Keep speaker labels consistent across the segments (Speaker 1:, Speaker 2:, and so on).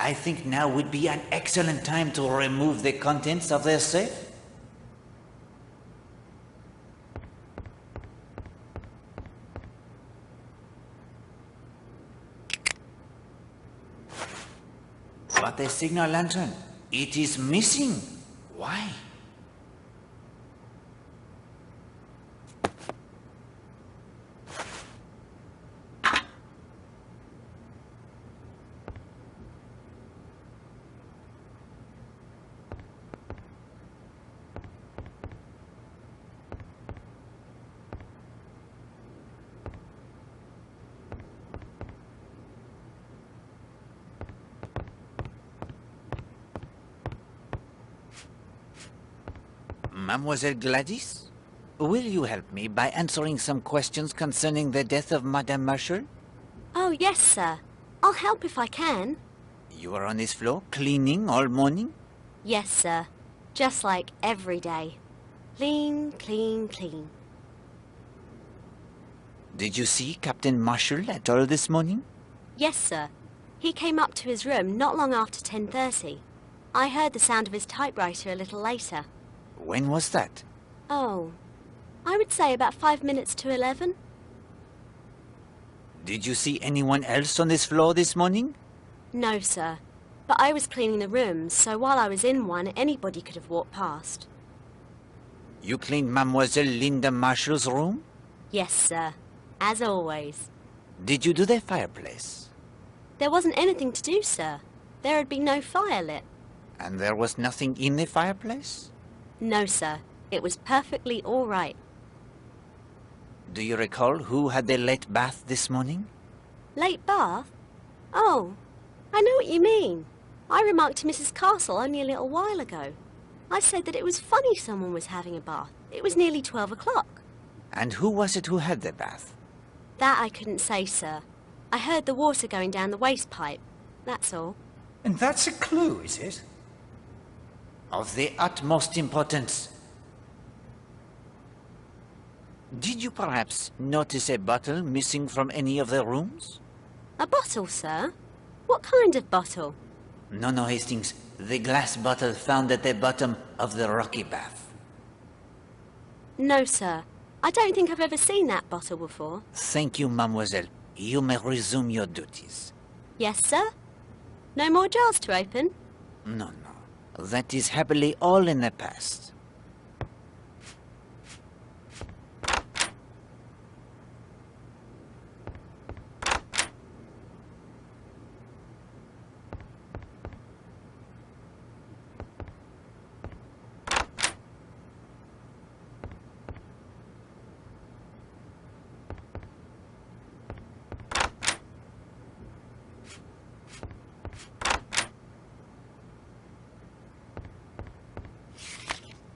Speaker 1: I think now would be an excellent time to remove the contents of their safe. But the signal lantern, it is missing. Why? Mademoiselle Gladys, will you help me by answering some questions concerning the death of Madame Marshall?
Speaker 2: Oh, yes, sir. I'll help if I can.
Speaker 1: You were on this floor, cleaning all morning?
Speaker 2: Yes, sir. Just like every day. Clean, clean, clean.
Speaker 1: Did you see Captain Marshall at all this morning?
Speaker 2: Yes, sir. He came up to his room not long after 10:30. I heard the sound of his typewriter a little later.
Speaker 1: When was that?
Speaker 2: Oh, I would say about 5 minutes to 11.
Speaker 1: Did you see anyone else on this floor this morning?
Speaker 2: No, sir. But I was cleaning the rooms, so while I was in one, anybody could have walked past.
Speaker 1: You cleaned Mademoiselle Linda Marshall's room?
Speaker 2: Yes, sir. As always.
Speaker 1: Did you do the fireplace?
Speaker 2: There wasn't anything to do, sir. There had been no fire lit.
Speaker 1: And there was nothing in the fireplace?
Speaker 2: No, sir. It was perfectly all right.
Speaker 1: Do you recall who had the late bath this morning?
Speaker 2: Late bath? Oh, I know what you mean. I remarked to Mrs. Castle only a little while ago. I said that it was funny someone was having a bath. It was nearly 12 o'clock.
Speaker 1: And who was it who had the bath?
Speaker 2: That I couldn't say, sir. I heard the water going down the waste pipe. That's all.
Speaker 3: And that's a clue, is it?
Speaker 1: Of the utmost importance. Did you perhaps notice a bottle missing from any of the rooms?
Speaker 2: A bottle, sir? What kind of bottle?
Speaker 1: No, Hastings. The glass bottle found at the bottom of the rocky bath.
Speaker 2: No, sir. I don't think I've ever seen that bottle before.
Speaker 1: Thank you, mademoiselle. You may resume your duties.
Speaker 2: Yes, sir? No more jars to open?
Speaker 1: No. That is happily all in the past.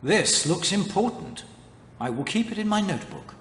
Speaker 3: This looks important. I will keep it in my notebook.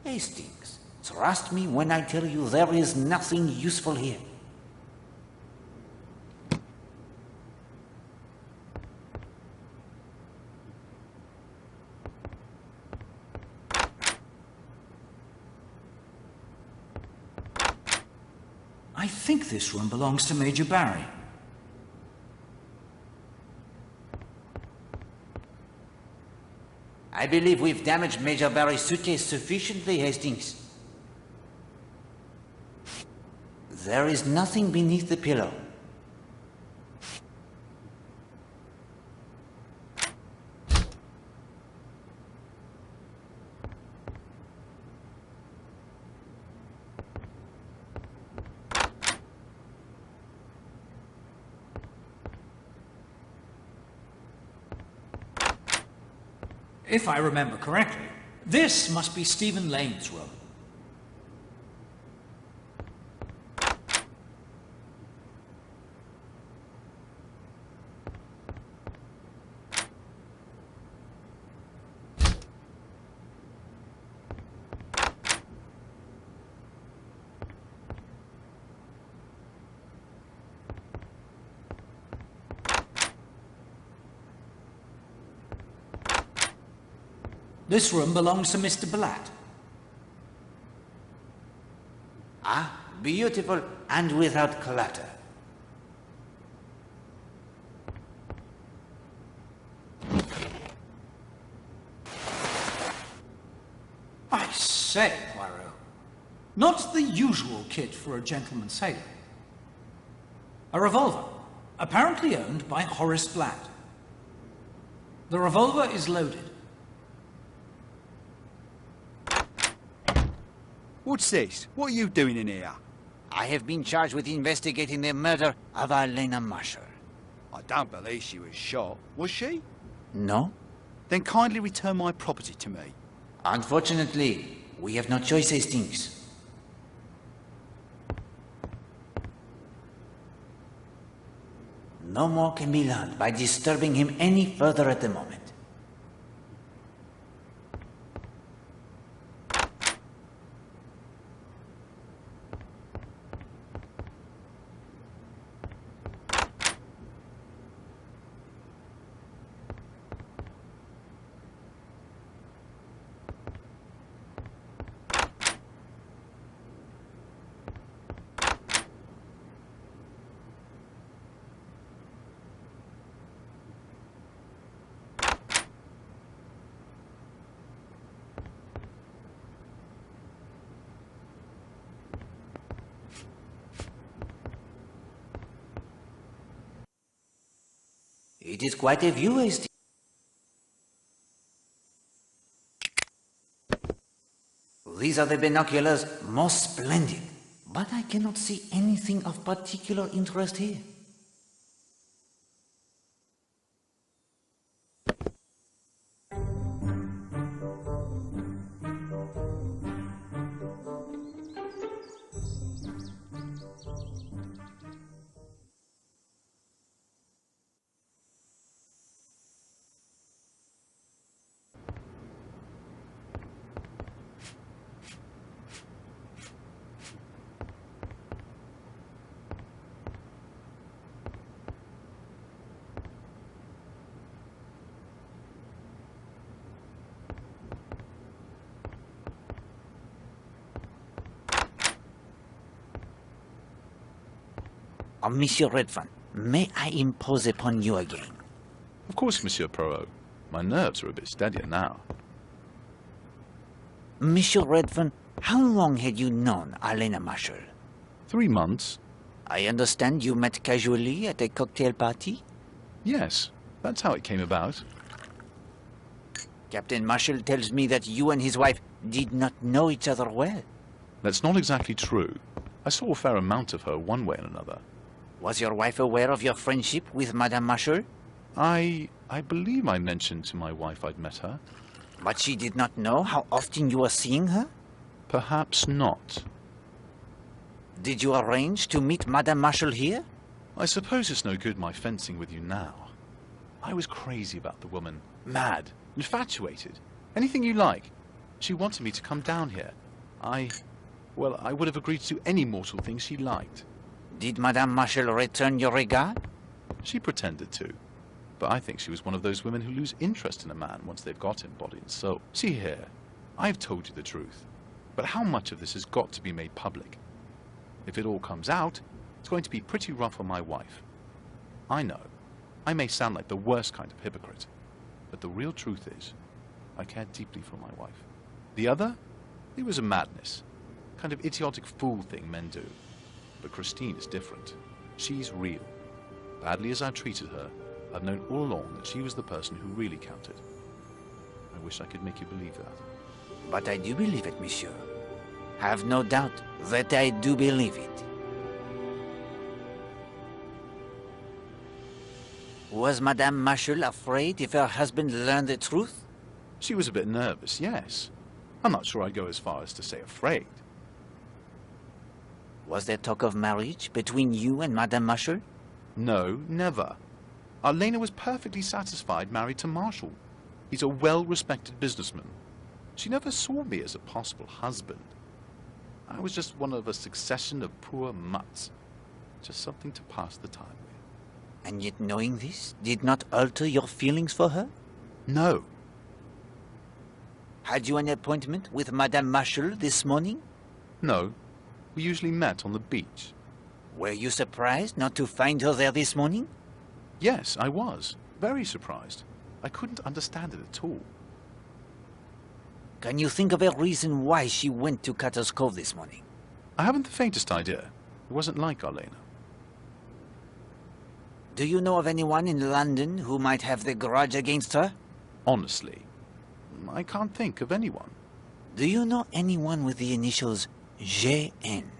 Speaker 1: Hastings, trust me when I tell you there is nothing useful here.
Speaker 3: I think this room belongs to Major Barry.
Speaker 1: I believe we've damaged Major Barry's suitcase sufficiently, Hastings. There is nothing beneath the pillow.
Speaker 3: If I remember correctly, this must be Stephen Lane's room. This room belongs to Mr. Blatt.
Speaker 1: Ah, beautiful and without clutter.
Speaker 3: I say, Poirot, not the usual kit for a gentleman sailor. A revolver, apparently owned by Horace Blatt. The revolver is loaded.
Speaker 4: What's this? What are you doing in here?
Speaker 1: I have been charged with investigating the murder of Elena Marshall.
Speaker 4: I don't believe she was shot. Was she?
Speaker 1: No?
Speaker 4: Then kindly return my property to me.
Speaker 1: Unfortunately, we have no choice, Hastings. No more can be learned by disturbing him any further at the moment. It is quite a view, Hastings. These are the binoculars, most splendid. But I cannot see anything of particular interest here. Monsieur Redfern, may I impose upon you again?
Speaker 5: Of course, Monsieur Poirot. My nerves are a bit steadier now.
Speaker 1: Monsieur Redfern, how long had you known Elena Marshall?
Speaker 5: 3 months?
Speaker 1: I understand you met casually at a cocktail party?
Speaker 5: Yes, that's how it came about.
Speaker 1: Captain Marshall tells me that you and his wife did not know each other well.
Speaker 5: That's not exactly true. I saw a fair amount of her one way and another.
Speaker 1: Was your wife aware of your friendship with Madame Marshall?
Speaker 5: I believe I mentioned to my wife I'd met her.
Speaker 1: But she did not know how often you were seeing her?
Speaker 5: Perhaps not.
Speaker 1: Did you arrange to meet Madame Marshall here?
Speaker 5: I suppose it's no good my fencing with you now. I was crazy about the woman. Mad. Infatuated. Anything you like. She wanted me to come down here. Well, I would have agreed to do any mortal thing she liked.
Speaker 1: Did Madame Marshall return your regard?
Speaker 5: She pretended to. But I think she was one of those women who lose interest in a man once they've got him body and soul. See here, I've told you the truth. But how much of this has got to be made public? If it all comes out, it's going to be pretty rough on my wife. I know, I may sound like the worst kind of hypocrite, but the real truth is, I care deeply for my wife. The other, it was a madness, kind of idiotic fool thing men do. But Christine is different. She's real. Badly as I treated her, I've known all along that she was the person who really counted. I wish I could make you believe that.
Speaker 1: But I do believe it, monsieur. Have no doubt that I do believe it. Was Madame Marshall afraid if her husband learned the truth?
Speaker 5: She was a bit nervous, yes. I'm not sure I'd go as far as to say afraid.
Speaker 1: Was there talk of marriage between you and Madame Marshall?
Speaker 5: No, never. Arlena was perfectly satisfied married to Marshall. He's a well-respected businessman. She never saw me as a possible husband. I was just one of a succession of poor mutts. Just something to pass the time with.
Speaker 1: And yet knowing this did not alter your feelings for her?
Speaker 5: No.
Speaker 1: Had you an appointment with Madame Marshall this morning?
Speaker 5: No. We usually met on the beach.
Speaker 1: Were you surprised not to find her there this morning?
Speaker 5: Yes, I was. Very surprised. I couldn't understand it at all.
Speaker 1: Can you think of a reason why she went to Cutter's Cove this morning?
Speaker 5: I haven't the faintest idea. It wasn't like Arlena.
Speaker 1: Do you know of anyone in London who might have the grudge against her?
Speaker 5: Honestly, I can't think of anyone.
Speaker 1: Do you know anyone with the initials J.N.?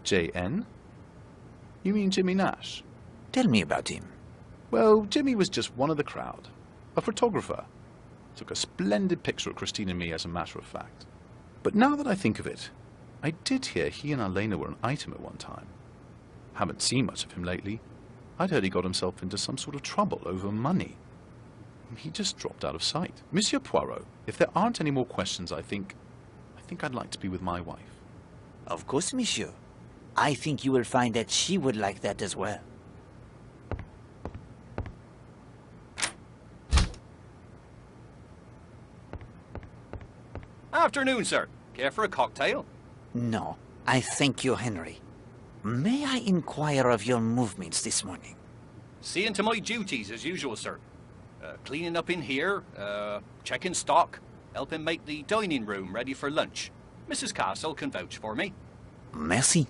Speaker 5: J.N.? You mean Jimmy Nash?
Speaker 1: Tell me about him.
Speaker 5: Well, Jimmy was just one of the crowd. A photographer. Took a splendid picture of Christine and me, as a matter of fact. But now that I think of it, I did hear he and Arlena were an item at one time. Haven't seen much of him lately. I'd heard he got himself into some sort of trouble over money. He just dropped out of sight. Monsieur Poirot, if there aren't any more questions, I think I'd like to be with my wife.
Speaker 1: Of course, monsieur. I think you will find that she would like that as well.
Speaker 6: Afternoon, sir. Care for a cocktail?
Speaker 1: No, I thank you, Henry. May I inquire of your movements this morning?
Speaker 6: Seeing to my duties as usual, sir. Cleaning up in here, checking stock, helping make the dining room ready for lunch. Mrs. Castle can vouch for me.
Speaker 1: Merci.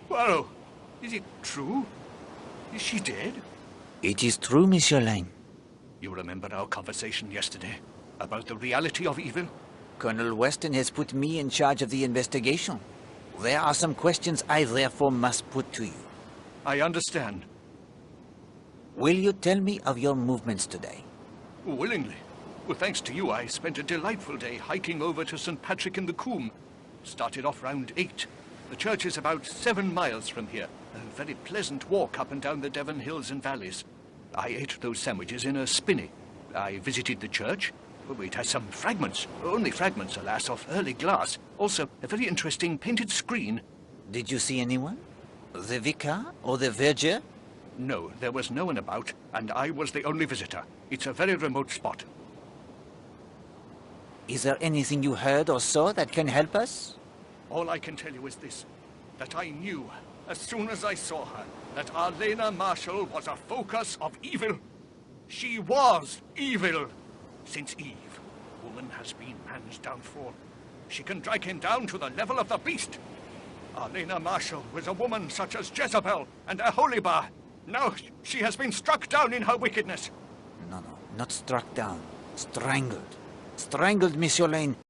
Speaker 7: Poirot, is it true? Is she dead?
Speaker 1: It is true, Monsieur Lane.
Speaker 7: You remember our conversation yesterday about the reality of evil?
Speaker 1: Colonel Weston has put me in charge of the investigation. There are some questions I therefore must put to you.
Speaker 7: I understand.
Speaker 1: Will you tell me of your movements today?
Speaker 7: Willingly. Well, thanks to you, I spent a delightful day hiking over to St. Patrick in the Coombe. Started off round 8. The church is about 7 miles from here. A very pleasant walk up and down the Devon hills and valleys. I ate those sandwiches in a spinney. I visited the church. Oh, it has some fragments, only fragments, alas, of early glass. Also, a very interesting painted screen.
Speaker 1: Did you see anyone? The vicar or the verger?
Speaker 7: No, there was no one about, and I was the only visitor. It's a very remote spot.
Speaker 1: Is there anything you heard or saw that can help us?
Speaker 7: All I can tell you is this, that I knew, as soon as I saw her, that Arlena Marshall was a focus of evil. She was evil. Since Eve, woman has been man's downfall. She can drag him down to the level of the beast. Arlena Marshall was a woman such as Jezebel and Aholibah. Now she has been struck down in her wickedness.
Speaker 1: No, not struck down. Strangled. Strangled, Monsieur Lane.